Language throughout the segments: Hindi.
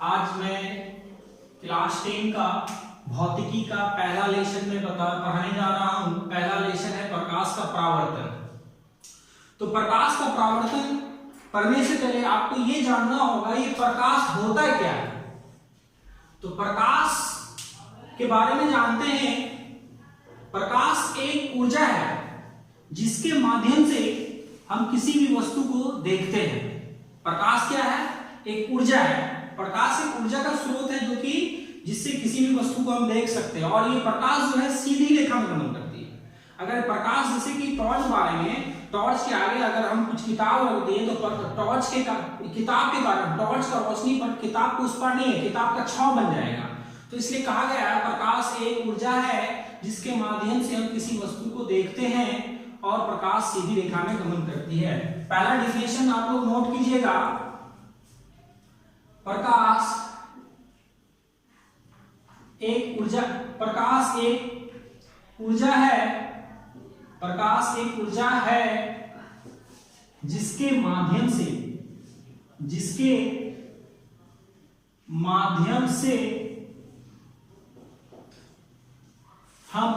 आज मैं क्लास 10 का भौतिकी का पहला लेसन में पढ़ाने जा रहा हूं। पहला लेसन है प्रकाश का परावर्तन। तो प्रकाश का परावर्तन पढ़ने से पहले आपको ये जानना होगा ये प्रकाश होता क्या है। तो प्रकाश के बारे में जानते हैं। प्रकाश एक ऊर्जा है जिसके माध्यम से हम किसी भी वस्तु को देखते हैं। प्रकाश क्या है? एक ऊर्जा है। प्रकाश एक ऊर्जा का स्रोत है जो कि जिससे किसी भी वस्तु को हम देख सकते हैं, और ये प्रकाश जो है सीधी रेखा में गमन करती है। अगर प्रकाश जैसे कि टॉर्च बारे में, टॉर्च के आगे अगर हम कुछ किताब रख दें तो टॉर्च के किताब के कारण टॉर्च का रोशनी पर किताब को उस पर नहीं है, किताब का छांव बन जाएगा। तो इसलिए कहा गया है प्रकाश एक ऊर्जा है जिसके माध्यम से हम किसी वस्तु को देखते हैं और प्रकाश सीधी रेखा में गमन करती है। पहला डिफिनेशन आप लोग नोट कीजिएगा। प्रकाश एक ऊर्जा, प्रकाश एक ऊर्जा है, प्रकाश एक ऊर्जा है जिसके माध्यम से हम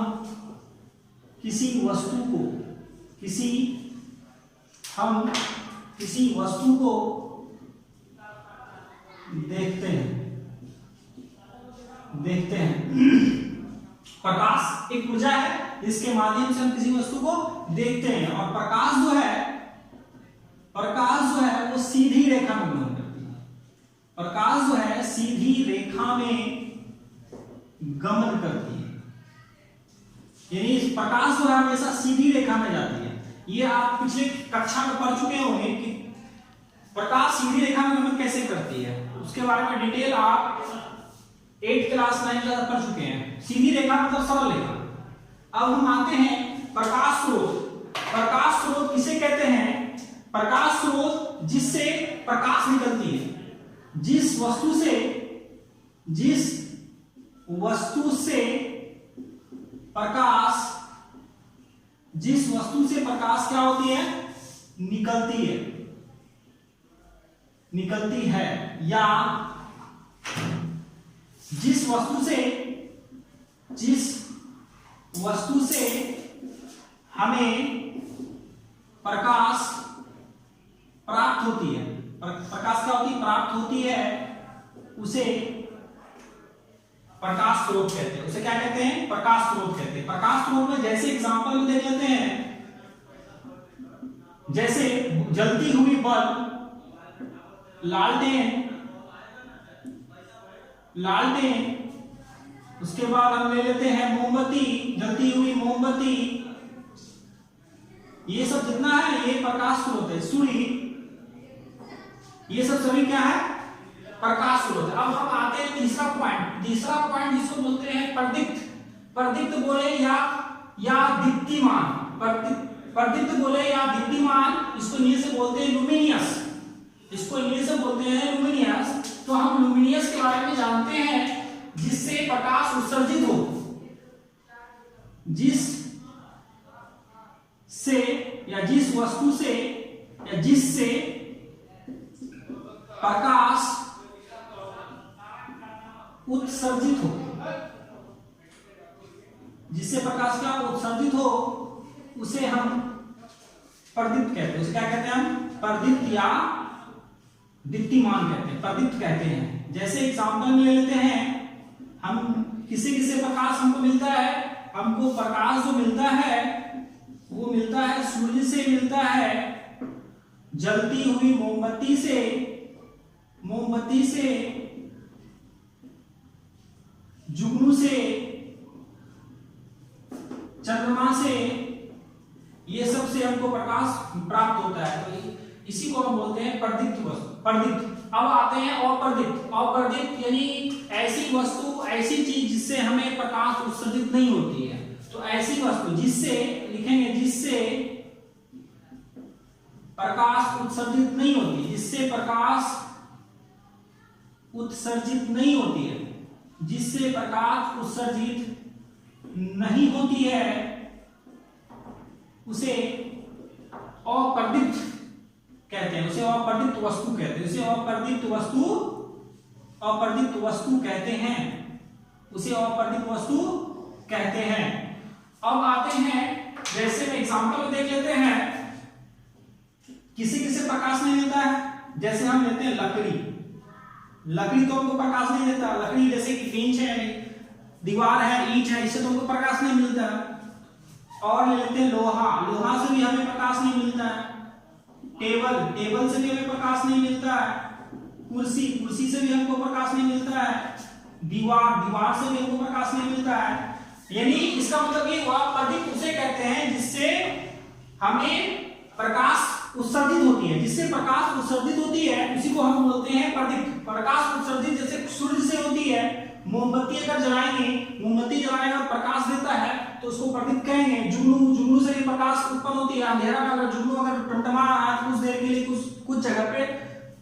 किसी वस्तु को देखते हैं। प्रकाश एक ऊर्जा है जिसके माध्यम से हम किसी वस्तु को देखते हैं, और प्रकाश जो है वो सीधी रेखा में गमन करती है। प्रकाश जो है सीधी रेखा में गमन करती है, यानी प्रकाश जो है हमेशा सीधी रेखा में जाती है। ये आप पिछले कक्षा में पढ़ चुके होंगे कि प्रकाश सीधी रेखा में गमन कैसे करती है। उसके बारे में डिटेल आप 8th क्लास 9th क्लास पढ़ चुके हैं। सीधी रेखा मतलब सरल रेखा। अब हम आते हैं प्रकाश स्रोत। प्रकाश स्रोत किसे कहते हैं? प्रकाश स्रोत जिससे प्रकाश निकलती है, जिस वस्तु से प्रकाश क्या होती है? निकलती है, या जिस वस्तु से हमें प्रकाश प्राप्त होती है, प्रकाश क्या होती है? प्राप्त होती है, उसे प्रकाश स्रोत कहते हैं। उसे क्या कहते हैं? प्रकाश स्रोत कहते हैं। प्रकाश स्रोत में जैसे एग्जांपल में देख लेते हैं, जैसे जलती हुई बल्ब, लालटेन, उसके बाद हम ले लेते हैं मोमबत्ती, जलती हुई मोमबत्ती। ये सब जितना है ये प्रकाश स्रोत है। सुई, ये सब सभी क्या है? प्रकाश स्रोत। अब हम आते हैं तीसरा पॉइंट जिसको बोलते हैं प्रदीप्त बोले या दीप्तिमान। प्रदीप्त बोले या दीप्तिमान, इसको इंग्लिश से बोलते हैं लुमिनियस। तो हम लुमिनियस के बारे में जानते हैं जिससे प्रकाश उत्सर्जित हो, जिस वस्तु से या जिससे प्रकाश उत्सर्जित हो, जिससे प्रकाश क्या उत्सर्जित हो, उसे हम प्रदीप्त कहते हैं। उसे क्या कहते हैं? हम प्रदीप्त या दीप्तिमान कहते हैं, प्रदीप्त कहते हैं। जैसे एग्जांपल में ले लेते हैं, हम किसे प्रकाश हमको मिलता है? हमको प्रकाश जो मिलता है वो मिलता है सूर्य से, मिलता है जलती हुई मोमबत्ती से, जुगनू से, चंद्रमा से, ये सब से हमको प्रकाश प्राप्त होता है। तो इसी को हम बोलते हैं प्रदीप्त। अब आते हैं अप्रदीप्त यानी ऐसी वस्तु, ऐसी चीज जिससे हमें प्रकाश उत्सर्जित नहीं होती है। तो ऐसी वस्तु जिससे प्रकाश उत्सर्जित नहीं होती, जिससे प्रकाश उत्सर्जित नहीं होती है, उसे अप्रदीप्त कहते हैं। उसे अप्रदीप्त वस्तु कहते हैं। अपर्दित वस्तु कहते हैं, उसे अपर्दित वस्तु कहते हैं। अब आते हैं, जैसे में एग्जांपल देख लेते हैं, किसी किसी प्रकाश नहीं मिलता है। जैसे हम लेते हैं लकड़ी, लकड़ी तो हमको प्रकाश नहीं देता। लकड़ी जैसे कि बेंच है, दीवार है, ईंट है, इससे तो हमको प्रकाश नहीं मिलता। और लेते हैं लोहा, लोहा से भी हमें प्रकाश नहीं मिलता है। टेबल, टेबल से भी हमें प्रकाश नहीं मिलता है। कुर्सी, कुर्सी से भी हमको प्रकाश नहीं मिलता है। दीवार, दीवार से भी हमको प्रकाश नहीं मिलता है। यानी इसका मतलब ये हुआ अपर्दित उसे कहते हैं जिससे हमें प्रकाश उत्सर्जित होती है, जिससे प्रकाश उत्सर्जित होती है उसी को हम बोलते हैं पर्दित। प्रकाश उत्सर्जित जैसे सूर्य से होती है। मोमबत्ती अगर जलाएंगे, मोमबत्ती जलाएगा और प्रकाश देता है तो उसको पर्दित कहेंगे। जुगनू, जुगनू से भी प्रकाश उत्पन्न होती है। अंधेरा में अगर जुगनू अगर टमटमा रहा है कुछ देर के लिए कुछ जगह पे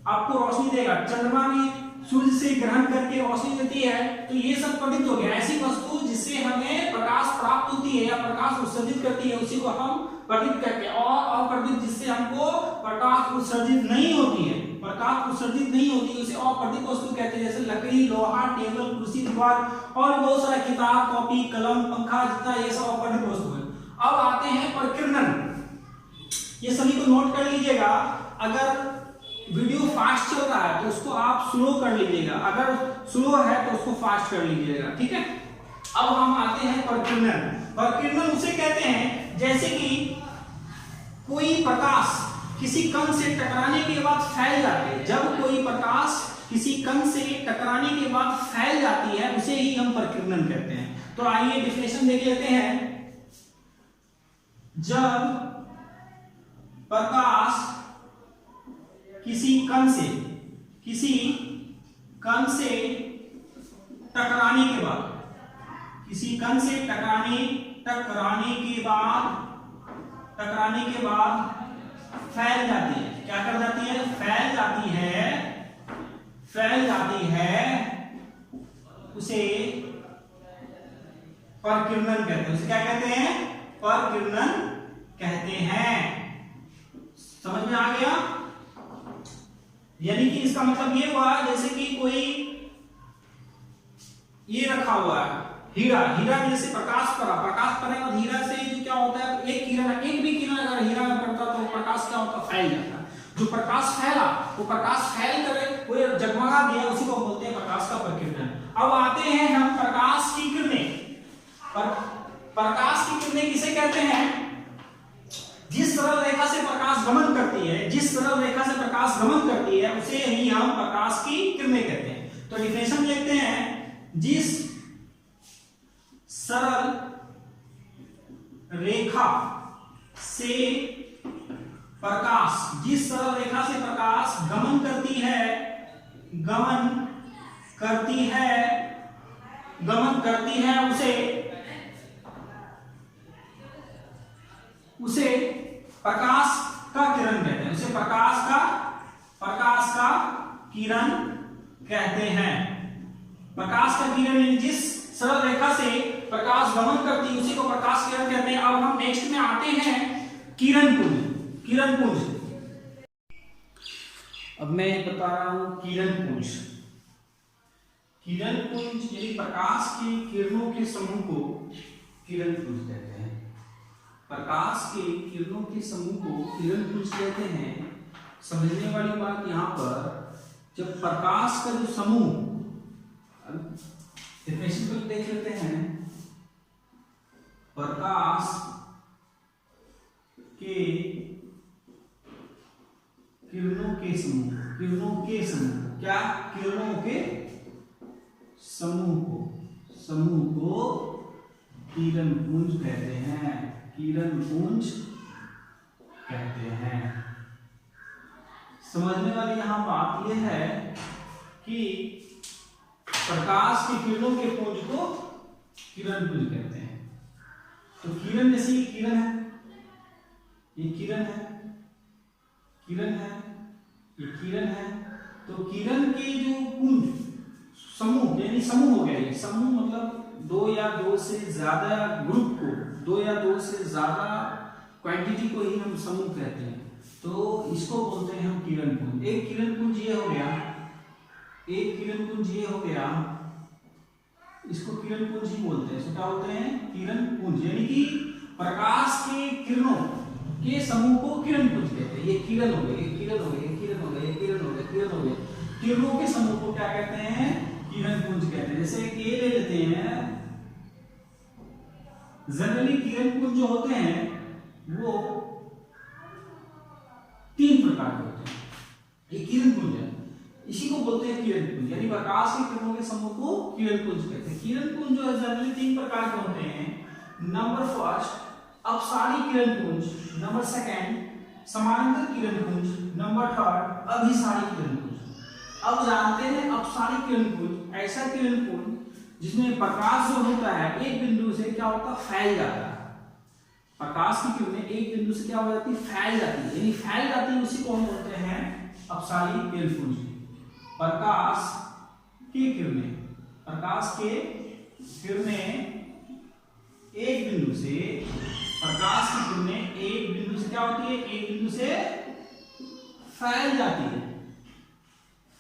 आपको रोशनी देगा। चंद्रमा भी सूर्य से ग्रहण करके रोशनी देती है, तो ये सब पर्दित हो गया। ऐसी वस्तु जिससे हमें प्रकाश प्राप्त होती है या प्रकाश उत्सर्जित करती है उसी को हम पर्दित कहते हैं। और अपर्दित जिससे हमको प्रकाश उत्सर्जित नहीं होती है, प्रकाश उत्सर्जित नहीं होती है, उसे अपर्दित वस्तु कहते हैं। जैसे लकड़ी, लोहा, टेबल, कुर्सी, दीवार और बहुत सारा किताब, कॉपी, कलम, पंखा, जितना ये सब अपर्दित वस्तु है। अब आते हैं प्रकीर्णन। ये सभी को नोट कर लीजिएगा। अगर वीडियो फास्ट चल रहा है तो उसको आप स्लो कर लीजिएगा, अगर स्लो है तो उसको फास्ट कर लीजिएगा, ठीक है। अब हम आते हैं प्रकीर्णन। प्रकीर्णन उसे कहते हैं जैसे कि कोई प्रकाश किसी कण से टकराने के बाद फैल जाती है। जब कोई प्रकाश किसी कण से टकराने के बाद फैल जाती है उसे ही हम प्रकीर्णन कहते हैं। तो आइए डिफिनेशन देख लेते हैं। जब प्रकाश किसी कण से टकराने के बाद, किसी कण से टकराने के बाद फैल जाती है। क्या कर जाती है? फैल जाती है, उसे प्रकीर्णन कहते हैं। उसे क्या कहते हैं? प्रकीर्णन कहते हैं। समझ में आ गया? यानी कि इसका मतलब ये हुआ जैसे कि कोई ये रखा हुआ है हीरा, हीरा जैसे प्रकाश पड़ेगा तो हीरा से जो क्या होता है, एक भी किरण अगर हीरा में पड़ता तो प्रकाश क्या होता? फैल जाता है। जो प्रकाश फैला वो प्रकाश फैल करे, वो जगमगा दिया, उसी को बोलते हैं प्रकाश का प्रकीर्णन। अब आते हैं हम प्रकाश की किरणें। प्रकाश की किरणें किसे कहते हैं? जिस सरल रेखा से प्रकाश गमन करती है उसे ही हम प्रकाश की किरणें कहते हैं। तो डिफिनेशन देखते हैं। जिस सरल रेखा से प्रकाश गमन करती है उसे प्रकाश का किरण कहते हैं। उसे प्रकाश का किरण कहते हैं। प्रकाश का किरण यानी जिस सरल रेखा से प्रकाश गमन करती है उसी को प्रकाश किरण कहते हैं। अब हम नेक्स्ट में आते हैं किरण पुंज। अब मैं बता रहा हूं किरण पुंज यानी प्रकाश की किरणों के समूह को किरण पुंज कहते हैं। प्रकाश के किरणों के समूह को किरण पुंज कहते हैं। समझने वाली बात यहाँ पर, जब प्रकाश का जो समूह, डेफिनेशन को देख लेते हैं। प्रकाश के किरणों के समूह को किरण पुंज कहते हैं। समझने वाली यहां बात यह है कि प्रकाश की किरणों के पुंज को किरण पुंज कहते हैं। तो किरण जैसे ये किरण है, ये किरण है, तो किरण के जो पुंज समूह यानी समूह हो गया। ये समूह मतलब दो या दो से ज्यादा ग्रुप को, दो या दो से ज्यादा क्वांटिटी को ही हम समूह कहते हैं। तो इसको बोलते हैं हम किरण पुंज। एक किरण पुंज ये हो गया, एक किरण पुंज ये हो गया, इसको किरण पुंज ही बोलते हैं। इसको क्या बोलते हैं? किरण पुंज। यानी कि प्रकाश के किरणों के समूह को किरण पुंज कहते हैं। ये किरण हो गए, ये किरण हो गए, ये किरण हो गए, ये किरण हो गए, किरण हो गए। किरणों के समूह को क्या कहते हैं? किरण पुंज कहते हैं। जैसे कि ये ले लेते हैं, जनरली किरण पुंज जो होते हैं वो 3 प्रकार के होते हैं। ये किरण पुंज है, इसी को बोलते हैं किरण पुंज। यानी प्रकाश के किरणों के समूह को किरण पुंज कहते हैं। किरण पुंज जो है जनरली 3 प्रकार के होते हैं। नंबर फर्स्ट अपसारी किरण पुंज, नंबर सेकंड समानांतर किरण पुंज, नंबर थर्ड अभिसारी किरण पुंज। अब जानते हैं अपसारी किरण पुंज ऐसा किरण पुंज जिसमें प्रकाश जो होता है एक बिंदु से क्या होता है? फैल जाता है। प्रकाश की किरणें एक बिंदु से क्या हो जाती है? फैल जाती है। यानी फैल जाती है, उसी को हम बोलते हैं अपसारी किरण पुंज। प्रकाश की किरणें, प्रकाश के किरणें एक बिंदु से, प्रकाश की किरणें एक बिंदु से क्या होती है? एक बिंदु से फैल जाती है,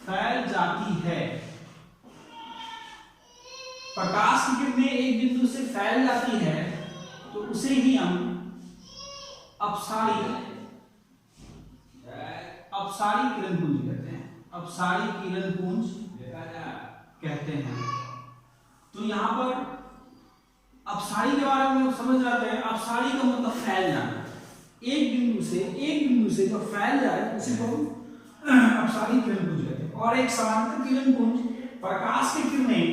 फैल जाती है। प्रकाश की किरणें एक बिंदु से फैल जाती है तो उसे ही हम अपसारी किरण पुंज कहते हैं। अपसारी किरण पुंज कहते हैं। तो यहां पर अपसारी के बारे में समझ जाते हैं। अपसारी का मतलब फैल जाना। एक बिंदु से जो फैल जाए उसी को अपसारी किरण पुंज कहते हैं। और एक समानांतर किरण पुंज प्रकाश की किरणें,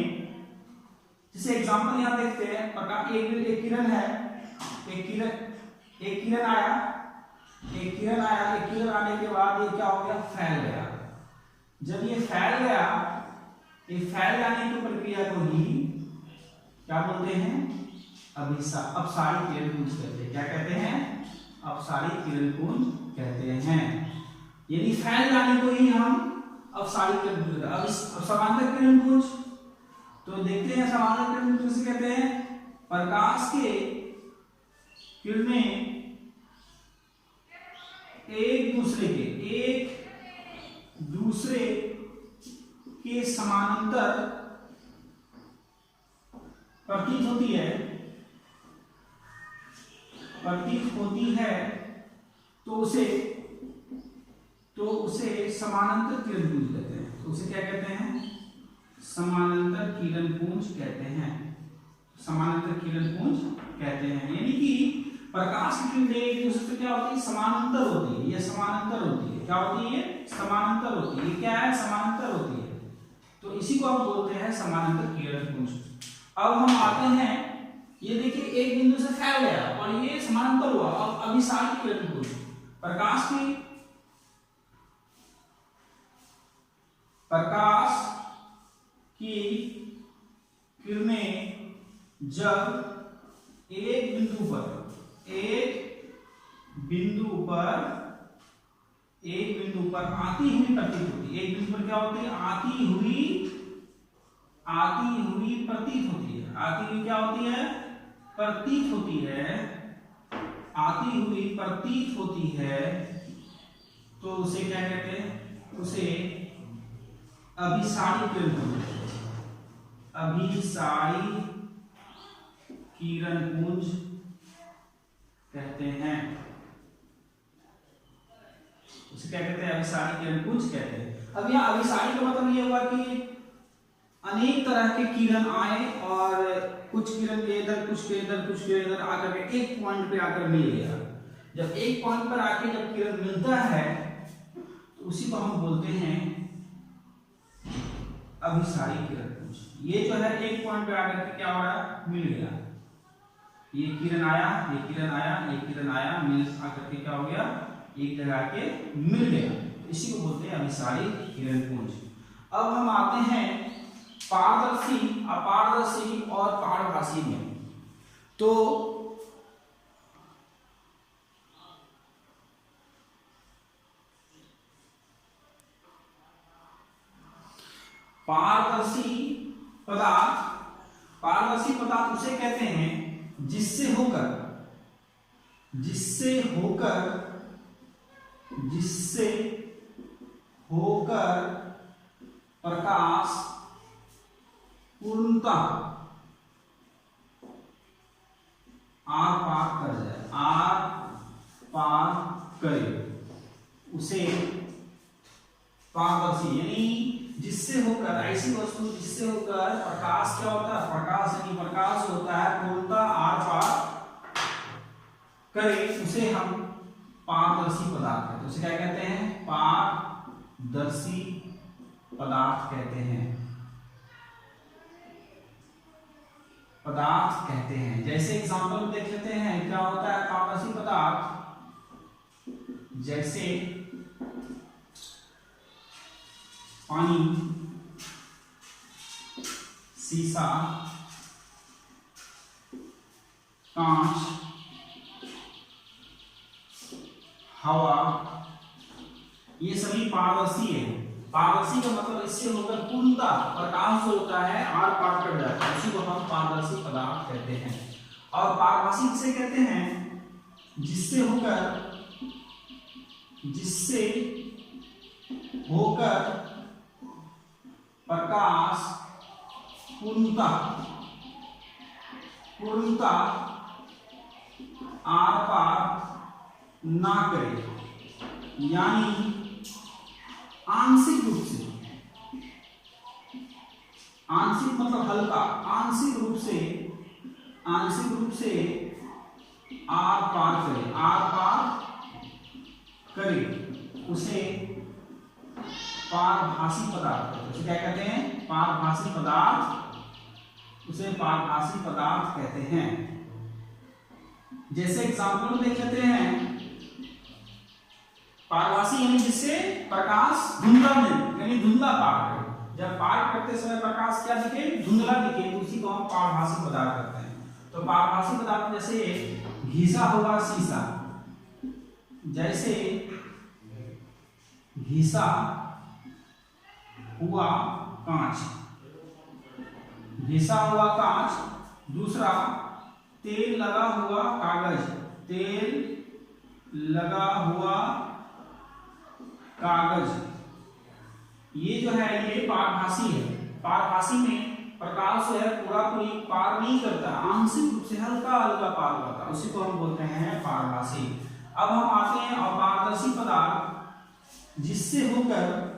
जैसे एग्जांपल यहां देखते हैं, प्रकाश एक किरण है, एक किरण आया, एक किरण आने के बाद ये क्या हो गया? फैल गया। जब ये फैल गया, ये फैल जाने की प्रक्रिया को ही क्या बोलते हैं? अपसारी किरण पुंज कहते हैं। क्या कहते हैं? अपसारी किरण पुंज कहते हैं। यानी फैल जाने को ही हम अपसारी किरण पुंज कहते हैं। अब समानांतर किरण पुंज तो देखते हैं, समानांतर किरण पुंज किसे कहते हैं? प्रकाश के किरणें एक दूसरे के समानांतर प्रतीत होती है तो उसे समानांतर किरण पुंज कहते हैं। तो उसे क्या कहते हैं? समानांतर किरण पुंज कहते हैं। समानांतर किरण पुंज कहते हैं। यानी कि प्रकाश की किरणें एक दूसरे से क्या होती है? समानांतर होती है। ये समानांतर होती है। क्या होती है? समानांतर होती है। ये क्या है? समानांतर होती है। तो इसी को हम बोलते हैं समानांतर किरण पुंज। अब हम आते हैं, ये देखिए एक बिंदु से फैल गया और ये समानांतर हुआ। अब अभिसारी किरण पुंज, प्रकाश की किरणें जब एक बिंदु पर आती हुई प्रतीत होती है। एक बिंदु पर क्या होती है? आती हुई प्रतीत होती है। आती हुई क्या होती है? प्रतीत होती है। आती हुई प्रतीत होती है तो उसे क्या कहते हैं? उसे अभिसारी किरण पुंज, अभिसारी किरण पुंज कहते हैं। उसे क्या कहते हैं? अभिसारी किरण पुंज कहते हैं। अब यहाँ अभिसारी का मतलब ये हुआ कि अनेक तरह के किरण आए और कुछ किरण इधर, कुछ इधर आकर के एक पॉइंट पे आकर मिल गया। जब एक पॉइंट पर आके जब किरण मिलता है तो उसी को हम बोलते हैं अभिसारी किरण पुंज। ये जो है एक पॉइंट पे आकर के क्या हो रहा है? मिल गया। ये किरण आया, ये किरण आया, ये किरण आया, मिल आकर के क्या हो गया? एक जगह के मिल गया। इसी को बोलते हैं अभिसारी किरण पुंज। अब हम आते हैं पारदर्शी, अपारदर्शी और पारभासी में। तो पारदर्शी पदार्थ उसे कहते हैं जिससे होकर प्रकाश पूर्णतः आर पार कर जाए, आर पार करे, उसे पारदर्शी, यानी जिससे होकर, ऐसी वस्तु जिससे होकर प्रकाश क्या होता है, प्रकाश यानी प्रकाश होता है पूर्णतः आर पार करे, उसे हम पारदर्शी पदार्थ कहते हैं। उसे क्या कहते हैं, पारदर्शी पदार्थ कहते हैं, पदार्थ कहते हैं। जैसे एग्जांपल देख लेते हैं क्या होता है पारदर्शी पदार्थ, जैसे पानी, सीसा, कांच, हवा, ये सभी पारदर्शी है। पारदर्शी का मतलब इससे होकर पूर्णतः प्रकाश जो होता है आर पार कर जाता है, उसी को हम पारदर्शी पदार्थ कहते हैं। और पारभासी किसे कहते हैं, जिससे होकर प्रकाश पूर्णतः आर पार ना करे, यानी आंशिक रूप से, आंशिक मतलब हल्का, आंशिक रूप से आर पार करे, उसे पारभासी पदार्थ कहते हैं। उसे क्या कहते हैं, पारभासी पदार्थ, उसे पारभासी पदार्थ कहते हैं। जैसे एग्जांपल देख लेते हैं, पारभासी यानी जिससे प्रकाश धुंधला नहीं, यानी धुंधला पार करे, जब पार करते समय प्रकाश क्या दिखे, धुंधला दिखे, तो उसी को हम पारभासी पदार्थ कहते हैं। तो पारभासी पदार्थ जैसे घिसा हुआ शीशा, जैसे घिसा हुआ कांच, घिसा हुआ कांच। दूसरा तेल लगा हुआ कागज, तेल लगा हुआ कागज, ये जो है ये पारभासी है। पारभासी में प्रकाश जो है पूरा पूरी पार नहीं करता, आंशिक रूप से हल्का हल्का पार करता, उसी को हम बोलते हैं पारभासी। अब हम आते हैं अपारदर्शी पदार्थ, जिससे होकर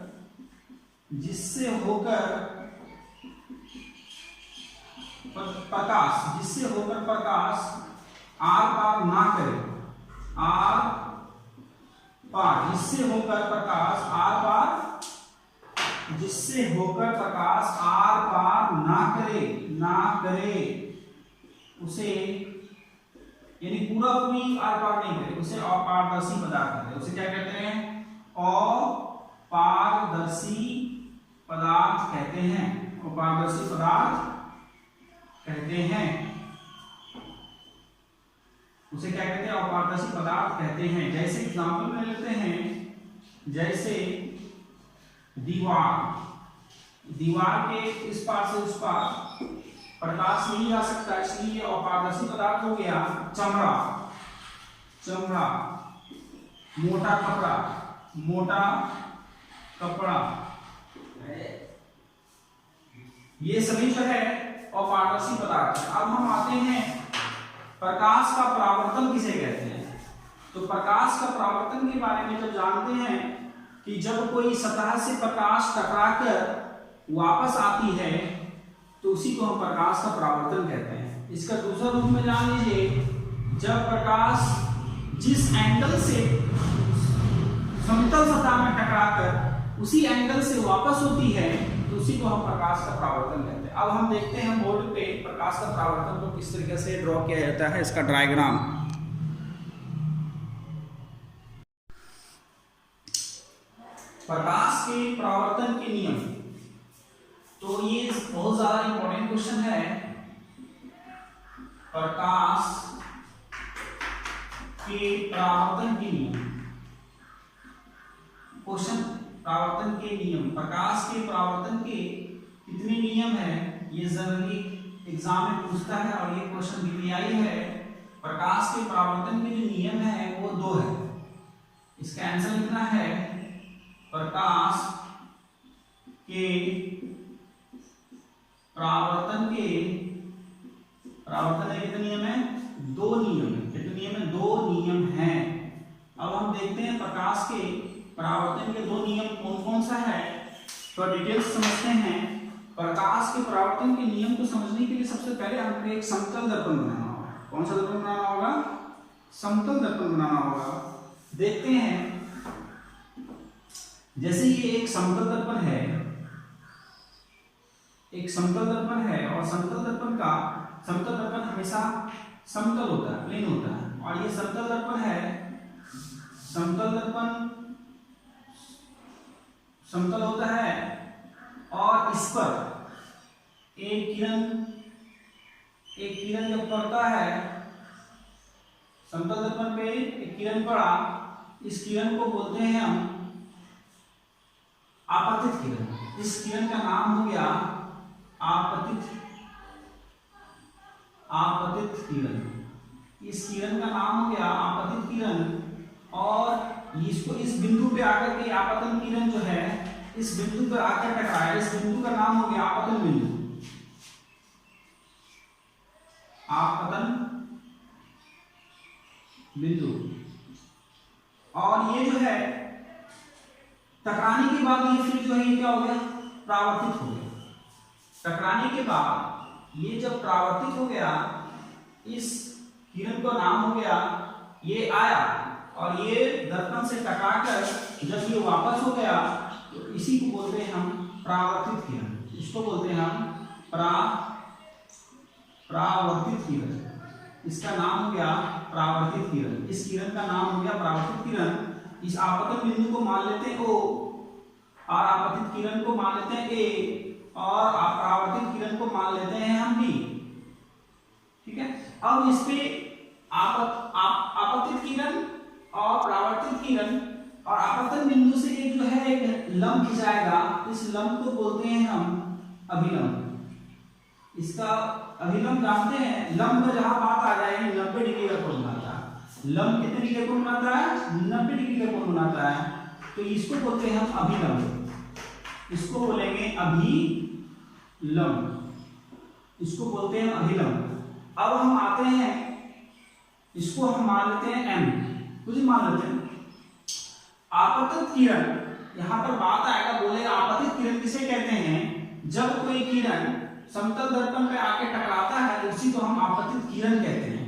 प्रकाश आर पार ना करे, जिससे होकर प्रकाश आर पार ना करे, उसे यानी पूरा पूरी आर पार नहीं करे, उसे अपारदर्शी पदार्थ कहते हैं। उसे क्या कहते हैं, अपारदर्शी पदार्थ कहते हैं, अपारदर्शी पदार्थ कहते हैं। उसे क्या कहते हैं, अपारदर्शी पदार्थ कहते हैं। जैसे एग्जांपल में लेते हैं, जैसे दीवार के इस पार से उस पार प्रकाश नहीं जा सकता, इसलिए अपारदर्शी पदार्थ हो गया चमड़ा, मोटा कपड़ा, ये सभी जो है अपारदर्शी पदार्थ है। अब हम आते हैं प्रकाश का परावर्तन किसे कहते हैं। तो प्रकाश का परावर्तन के बारे में जब जानते हैं कि जब कोई सतह से प्रकाश टकराकर वापस आती है, तो उसी को हम प्रकाश का परावर्तन कहते हैं। इसका दूसरा रूप में जान लीजिए, जब प्रकाश जिस एंगल से समतल सतह में टकराकर उसी एंगल से वापस होती है, तो उसी को हम प्रकाश का परावर्तन कहते हैं। अब हम देखते हैं बोर्ड पे प्रकाश का परावर्तन को किस तरीके से ड्रॉ किया जाता है, इसका डायग्राम। प्रकाश के परावर्तन के नियम, तो ये बहुत ज्यादा इंपॉर्टेंट क्वेश्चन है। प्रकाश के परावर्तन के नियम, क्वेश्चन परावर्तन के नियम, प्रकाश के परावर्तन के कितने नियम है, ये जनरली एग्जाम में पूछता है और ये क्वेश्चन बीपीआई है। प्रकाश के परावर्तन के जो नियम है वो 2 है। इसका आंसर लिखना है, प्रकाश के परावर्तन के कितने नियम है? 2 नियम। कितने नियम है? 2 नियम हैं। अब हम देखते हैं प्रकाश के परावर्तन के 2 नियम कौन कौन सा है, तो डिटेल्स समझते हैं। प्रकाश के परावर्तन के नियम को समझने के लिए सबसे पहले हमको एक समतल दर्पण बनाना होगा। कौन सा दर्पण बनाना होगा? समतल दर्पण बनाना होगा। देखते हैं, जैसे ये एक समतल दर्पण है, एक समतल दर्पण है, और समतल दर्पण हमेशा समतल होता है, प्लेन होता है। और ये समतल दर्पण है, समतल दर्पण समतल होता है, और इस पर एक किरण जब पड़ता है, समतल दर्पण पे एक किरण पड़ा, इस किरण को बोलते हैं हम आपतित किरण। इस किरण का नाम हो गया आपतित किरण। इस किरण का नाम हो गया आपतित किरण। और इसको इस बिंदु पे आकर के आपतन किरण जो है इस बिंदु पर आकर टकराया, इस बिंदु का नाम हो गया आपतन बिंदु। आपतन बिंदु। और ये जो है टकराने के बाद ये फिर जो है ये क्या हो गया? परावर्तित हो गया। टकराने के बाद ये जब परावर्तित हो गया, इस किरण का नाम हो गया, ये आया और ये दर्पण से टकराकर जब ये वापस हो गया, तो इसी को बोलते हैं हम परावर्तित किरण। इसको बोलते हैं हम परावर्तित किरण। इसका नाम हो गया परावर्तित किरण। इस किरण का नाम हो गया परावर्तित किरण। इस आपतन बिंदु को मान लेते हैं O, और आपतित किरण को मान लेते हैं A, और परावर्तित किरण को मान लेते हैं हम B। ठीक है। अब इस पे आपतित किरण और परावर्तित किरण और आपतन बिंदु से एक जो है एक लंब खिंचाएगा। इस लंब को बोलते हैं हम अभिलंब। इसका अभिलंब जानते हैं, लंब में जहां बात आ जाएगी 90 डिग्री का कोण बनाता है। लंब कितने डिग्री का कोण बनाता है? 90 डिग्री का कोण बनाता है। तो इसको बोलते हैं हम अभिलंब। इसको बोलेंगे अभिलंब। इसको बोलते हैं अभिलंब। अब हम आते हैं, इसको हम मान लेते हैं M, कुछ मान लेते हैं। आपतित किरण, यहां पर बात आएगा, बोलेगा आपतित किरण किसे कहते हैं? जब कोई किरण समतल दर्पण पे आके टकराता है तो उसी को हम आपतित किरण कहते हैं।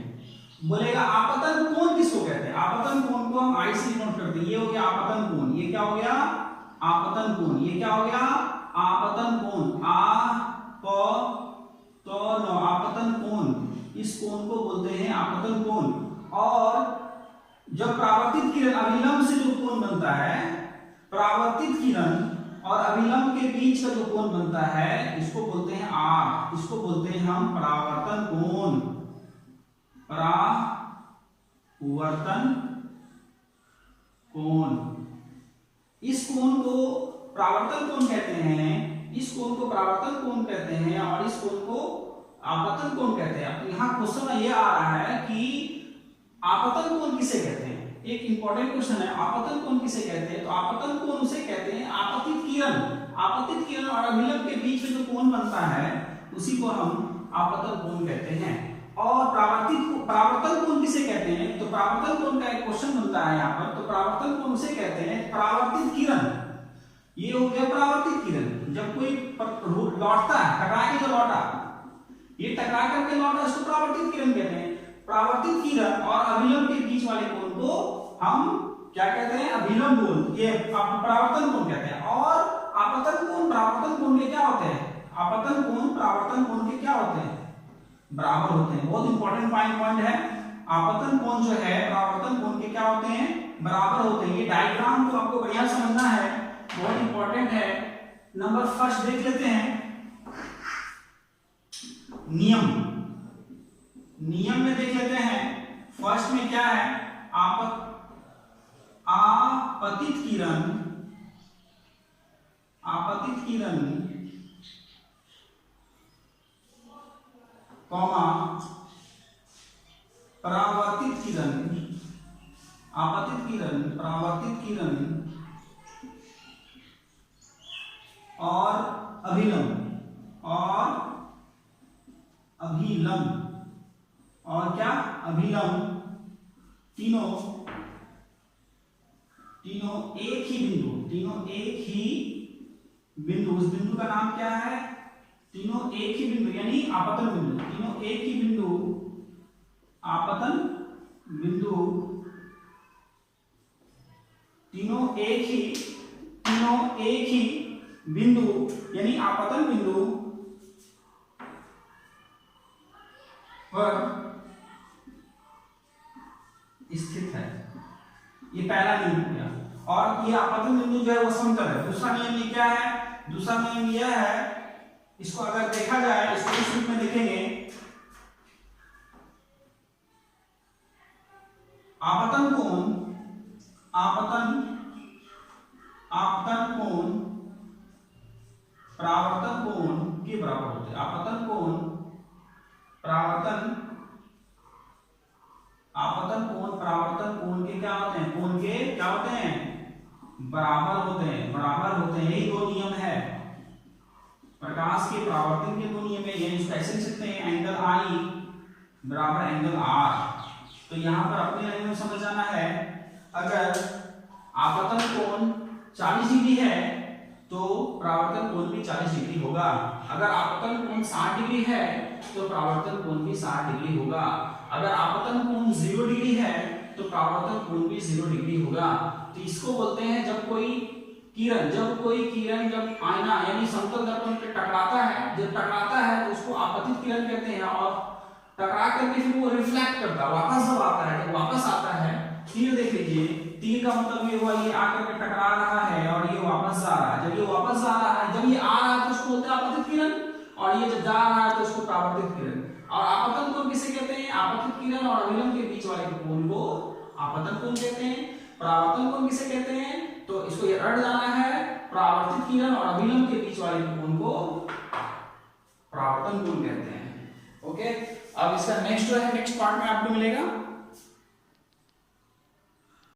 बोलेगा आपतन कोण किसको कहते हैं? आपतन कोण को हम आई से नोट करते हैं। ये हो गया आपतन कोण। ये क्या हो गया? आपतन कोण। ये क्या हो गया? आपतन कोण। आपतन कोण। इस कोण को बोलते हैं आपतन कोण। और जब परावर्तित किरण अभिलंब से जो कोण बनता है, परावर्तित किरण और अभिलंब के बीच का जो कोण बनता है, इसको बोलते हैं R। इसको बोलते हैं हम परावर्तन कोण। परावर्तन कोण। इस कोण को परावर्तन कोण कहते हैं, इस कोण को परावर्तन कोण कहते हैं, और इस कोण को आपतन कोण कहते हैं। अब यहाँ क्वेश्चन ये आ रहा है कि आपतन कोण किसे कहते हैं? एक इंपॉर्टेंट क्वेश्चन है, आपतन कोण किसे कहते हैं? तो आपतन कोण उसे कहते हैं आपतित किरण। आपतित किरण और अभिलंब के बीच में जो कोण बनता है उसी को हम आपतन कोण कहते हैं। और परावर्तन कोण किसे कहते हैं? तो परावर्तन कोण का एक क्वेश्चन बनता है यहाँ पर। तो परावर्तन कोण उसे कहते हैं परावर्तित किरण। ये हो गया परावर्तित किरण। जब कोई लौटता है, टकरा के जो लौटा, ये टकरा करके लौटा, इसको परावर्तित किरण कहते हैं। परावर्तित किरण और अभिलंब के बीच वाले कोण को हम क्या कहते हैं? अभिलंब कोण। ये परावर्तन कोण कहते हैं। और आपतन कोण परावर्तन कोण के क्या होते हैं? आपतन कोण परावर्तन कोण के क्या होते हैं? बराबर होते हैं। बहुत इंपॉर्टेंट पॉइंट है। आपतन कोण जो है परावर्तन कोण के क्या होते हैं? बराबर होते हैं। ये डायग्राम को आपको बढ़िया समझना है, बहुत इंपॉर्टेंट है। नंबर फर्स्ट देख लेते हैं, नियम। नियम में देख लेते हैं, फर्स्ट में क्या है? आपतित किरण, आपतित किरण कॉमा परावर्तित किरण, आपतित किरण, परावर्तित किरण और अभिलंब और क्या अभिलंब तीनों एक ही बिंदु, उस बिंदु का नाम क्या है? तीनों एक ही बिंदु यानी आपतन बिंदु, तीनों एक ही बिंदु आपतन बिंदु, तीनों एक ही बिंदु यानी आपतन बिंदु पर स्थित है। ये पहला नियम हो गया। और ये आपतन बिंदु जो है वो समतल है। दूसरा नियम ये क्या है? दूसरा नियम यह है, इसको अगर देखा जाए, इसको इस रूप में देखेंगे, आपतन कोण परावर्तन कोण के बराबर होते हैं। आपतन कोण परावर्तन कोण के क्या होते हैं? कोण के क्या होते हैं? बराबर होते हैं। यही दो नियम है प्रकाश के परावर्तन के, दो नियम है। ये इसको ऐसे लिख सकते हैं, एंगल आई बराबर एंगल आर। तो यहां पर अपने लाइन में समझ जाना है, अगर आपतन कोण 40 डिग्री है तो परावर्तन कोण भी 40 डिग्री होगा। अगर आपतन कोण 60 डिग्री है तो परावर्तन कोण भी 60 डिग्री होगा। अगर आपतन कोण 0 डिग्री है तो परावर्तन कोण भी 0 डिग्री होगा। तो इसको बोलते हैं जब कोई किरण जब आईना यानी समतल दर्पण पे टकराता है, तो उसको आपतित किरण कहते हैं। और टकरा करके फिर वो रिफ्लेक्ट करता है, वापस जब आता है, जब वापस आता है, तीर देख लीजिए, तीर का मतलब ये हुआ ये आकर के टकरा रहा है और ये वापस जा रहा है। जब ये वापस जा रहा है, जब ये आ रहा है तो उसको बोलते हैं आपतित किरण, और ये जब जा रहा है तो उसको परावर्तित किरण। और आपतन कोण किसे कहते हैं? आपतित किरण और अभिलंब के बीच वाले कोण को आपतन कोण कहते हैं। परावर्तन कोण किसे कहते हैं? तो इसको ये रट जाना है, परावर्तित किरण और अभिलंब के बीच वाले कोण को परावर्तन कोण कहते हैं। ओके, अब इसका नेक्स्ट जो है, नेक्स्ट पार्ट में आपको मिलेगा।